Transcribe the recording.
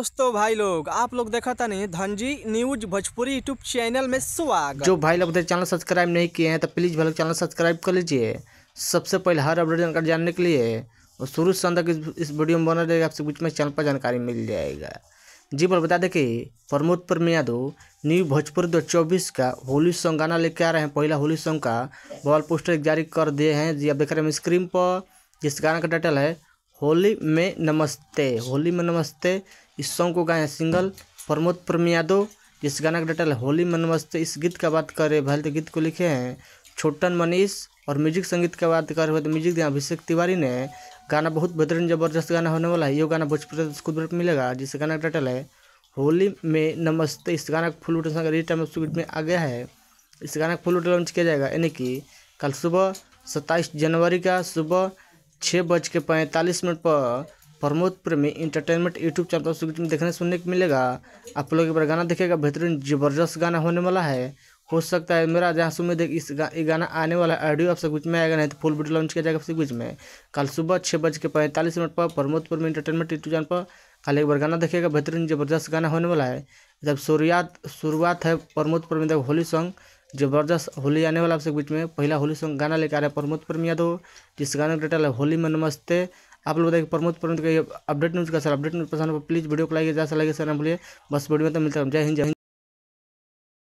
दोस्तों भाई लोग आप लोग देखा था नहीं Dhanji news Bhojpuri YouTube channel में स्वागत। जो भाई लोग चैनल सब्सक्राइब नहीं किए हैं तो प्लीज़ भाई लोग चैनल सब्सक्राइब कर लीजिए सबसे पहले हर अपडेट जानकारी जानने के लिए। और शुरू से अंत तक इस वीडियो में बना रहेगा, आपसे बीच में चैनल पर जानकारी मिल जाएगा। जी बोल बता दें कि प्रमोद प्रेम यादव न्यू भोजपुरी 2024 का होली सॉन्ग गाना लेके आ रहे हैं। पहला होली सॉन्ग का वॉल पोस्टर जारी कर दिए हैं। जी आप देख रहे हैं स्क्रीन पर। जिस गाना का टाइटल है होली में नमस्ते। होली में नमस्ते इस सॉन्ग को गाए हैं सिंगल प्रमोद प्रेम यादव। जिस गाना का टाइटल है होली में नमस्ते। इस गीत का बात करें भाई तो गीत को लिखे हैं छोटन मनीष। और म्यूजिक संगीत की बात करें तो म्यूजिक दिया अभिषेक तिवारी ने। गाना बहुत बेहतरीन ज़बरदस्त गाना होने वाला है। ये गाना भोजपुरी खुद मिलेगा। जिस गाना का टाइटल है होली में नमस्ते। इस गाना का फुल टाइम में आ गया है। इस गाना का फुल लॉन्च किया जाएगा यानी कि कल सुबह 27 जनवरी का सुबह 6:45 पर प्रमोद प्रेमी इंटरटेनमेंट यूट्यूब चैनल पर में देखने सुनने को मिलेगा। आप लोग एक बार गाना देखेगा, बेहतरीन ज़बरदस्त गाना होने वाला है। हो सकता है मेरा जहाँ सुन में देख ये गाना आने वाला ऑडियो आप सब कुछ में आएगा, नहीं तो फुल वीडियो लॉन्च किया जाएगा सब कुछ में कल सुबह 6:45 पर प्रमोद प्रेमी इंटरटेनमेंट यूट्यूब चैनल पर। कल एक बार गाना देखेगा, बेहतरीन ज़बरदस्त गाना होने वाला है। जब शुरुआत है प्रमोद प्रेमी तक होली सॉन्ग जबरदस्त होली आने वाला आपसे बीच में पहला होली सॉन्ग गाना लेकर आ रहा है प्रमोद प्रेम यादव। जिस गाने का टाइटल है होली में नमस्ते। आप लोग बताइए प्रमोद प्रेम का अपडेट न्यूज़ का सर अपडेट न्यूज़ पसंद प्लीज़ वीडियो को लाइक जैसा लगे सर ना भूलिए। बस वीडियो में तो मिलता है। जय हिंद।